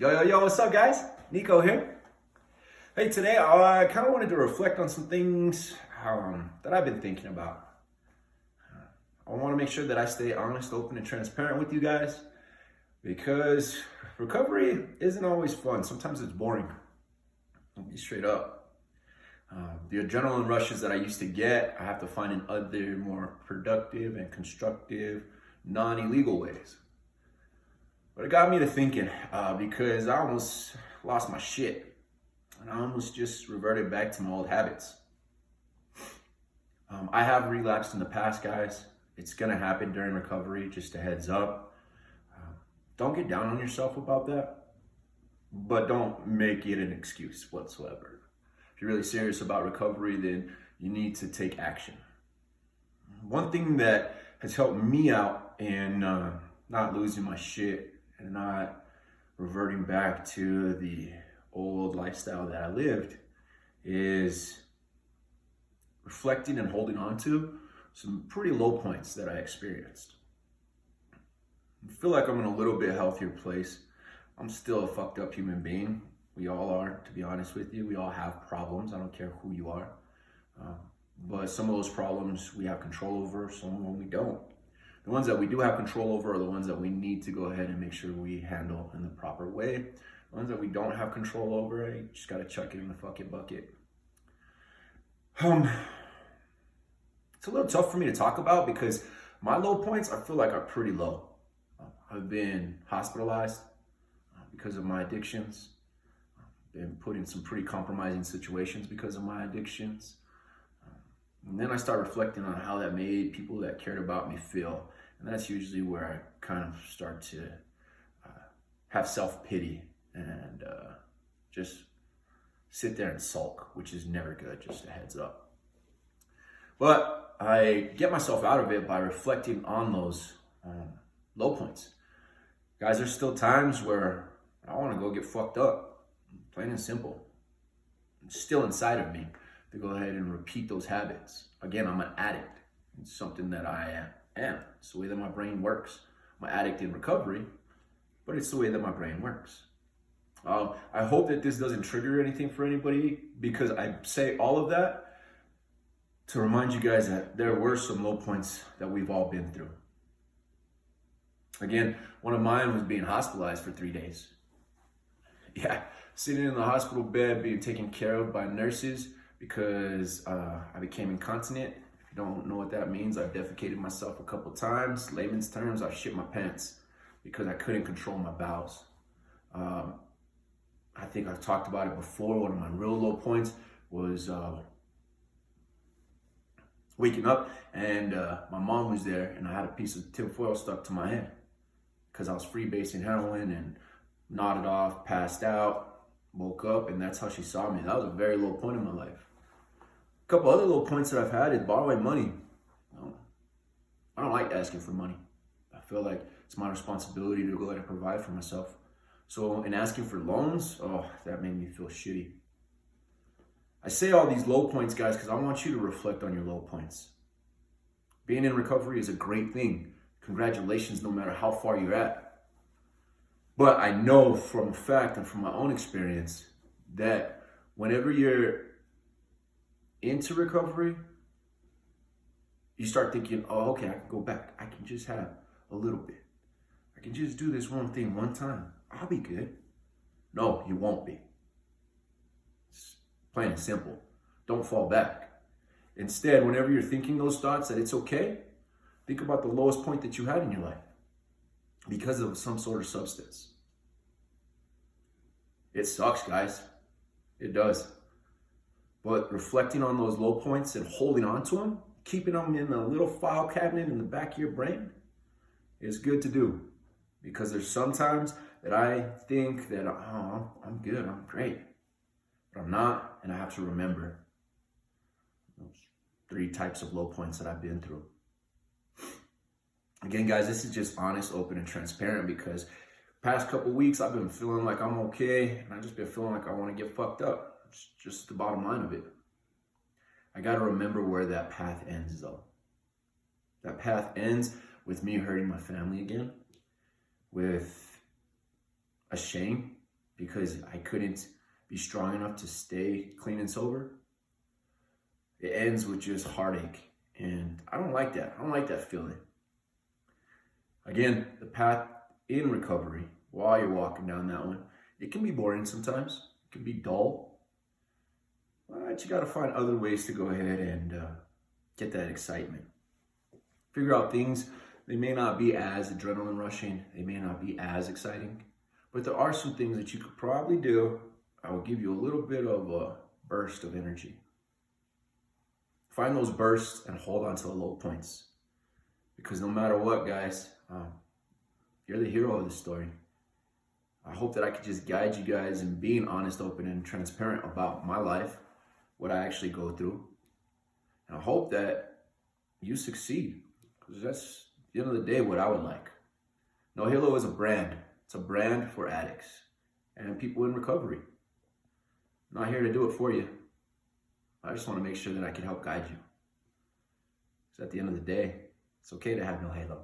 Yo, what's up, guys? Nico here. Hey, today I kind of wanted to reflect on some things that I've been thinking about. I want to make sure that I stay honest, open, and transparent with you guys because recovery isn't always fun. Sometimes it's boring. I'll be straight up. The adrenaline rushes that I used to get, I have to find in other more productive and constructive, non-illegal ways. But it got me to thinking because I almost lost my shit and I almost just reverted back to my old habits. I have relapsed in the past, guys. It's gonna happen during recovery, just a heads up. Don't get down on yourself about that, but don't make it an excuse whatsoever. If you're really serious about recovery, then you need to take action. One thing that has helped me out in not losing my shit and not reverting back to the old lifestyle that I lived is reflecting and holding on to some pretty low points that I experienced. I feel like I'm in a little bit healthier place. I'm still a fucked up human being. We all are, to be honest with you. We all have problems. I don't care who you are. But some of those problems we have control over, some of them we don't. The ones that we do have control over are the ones that we need to go ahead and make sure we handle in the proper way. The ones that we don't have control over, you just gotta chuck it in the fucking bucket. It's a little tough for me to talk about because my low points I feel like are pretty low. I've been hospitalized because of my addictions. Been put in some pretty compromising situations because of my addictions. And then I start reflecting on how that made people that cared about me feel. And that's usually where I kind of start to have self-pity and just sit there and sulk, which is never good, just a heads up. But I get myself out of it by reflecting on those low points. Guys, there's still times where I want to go get fucked up, plain and simple. It's still inside of me to go ahead and repeat those habits. Again, I'm an addict. It's something that I am. It's the way that my brain works. I'm an addict in recovery, but it's the way that my brain works. I hope that this doesn't trigger anything for anybody because I say all of that to remind you guys that there were some low points that we've all been through. Again, one of mine was being hospitalized for 3 days. Yeah, sitting in the hospital bed, being taken care of by nurses because I became incontinent. If you don't know what that means, I've defecated myself a couple times. Layman's terms, I've shit my pants because I couldn't control my bowels. I think I've talked about it before. One of my real low points was waking up and my mom was there and I had a piece of tinfoil stuck to my head because I was freebasing heroin and nodded off, passed out, woke up, and that's how she saw me. That was a very low point in my life. A couple other low points that I've had is borrowing money. I don't like asking for money. I feel like it's my responsibility to go ahead and provide for myself. So in asking for loans, that made me feel shitty. I say all these low points, guys, because I want you to reflect on your low points. Being in recovery is a great thing. Congratulations, no matter how far you're at. But I know from a fact and from my own experience that whenever you're into recovery, you start thinking, oh, okay, I can go back. I can just have a little bit. I can just do this one thing one time. I'll be good. No, you won't be. It's plain and simple. Don't fall back. Instead, whenever you're thinking those thoughts that it's okay, think about the lowest point that you had in your life because of some sort of substance. It sucks, guys. It does. But reflecting on those low points and holding on to them, keeping them in a little file cabinet in the back of your brain is good to do. Because there's sometimes that I think that, I'm good, I'm great. But I'm not, and I have to remember those 3 types of low points that I've been through. Again, guys, this is just honest, open, and transparent because past couple weeks I've been feeling like I'm okay, and I've just been feeling like I want to get fucked up. It's just the bottom line of it. I got to remember where that path ends, though. That path ends with me hurting my family again, with a shame because I couldn't be strong enough to stay clean and sober, it ends with just heartache. And I don't like that. I don't like that feeling. Again, the path in recovery, while you're walking down that one, it can be boring sometimes. It can be dull. But you got to find other ways to go ahead and get that excitement. Figure out things. They may not be as adrenaline rushing. They may not be as exciting. But there are some things that you could probably do. I will give you a little bit of a burst of energy. Find those bursts and hold on to the low points. Because no matter what, guys, you're the hero of the story. I hope that I could just guide you guys in being honest, open, and transparent about my life, what I actually go through. And I hope that you succeed, because that's, at the end of the day, what I would like. No Halo is a brand. It's a brand for addicts and people in recovery. I'm not here to do it for you. I just want to make sure that I can help guide you. Because at the end of the day, it's okay to have no halo.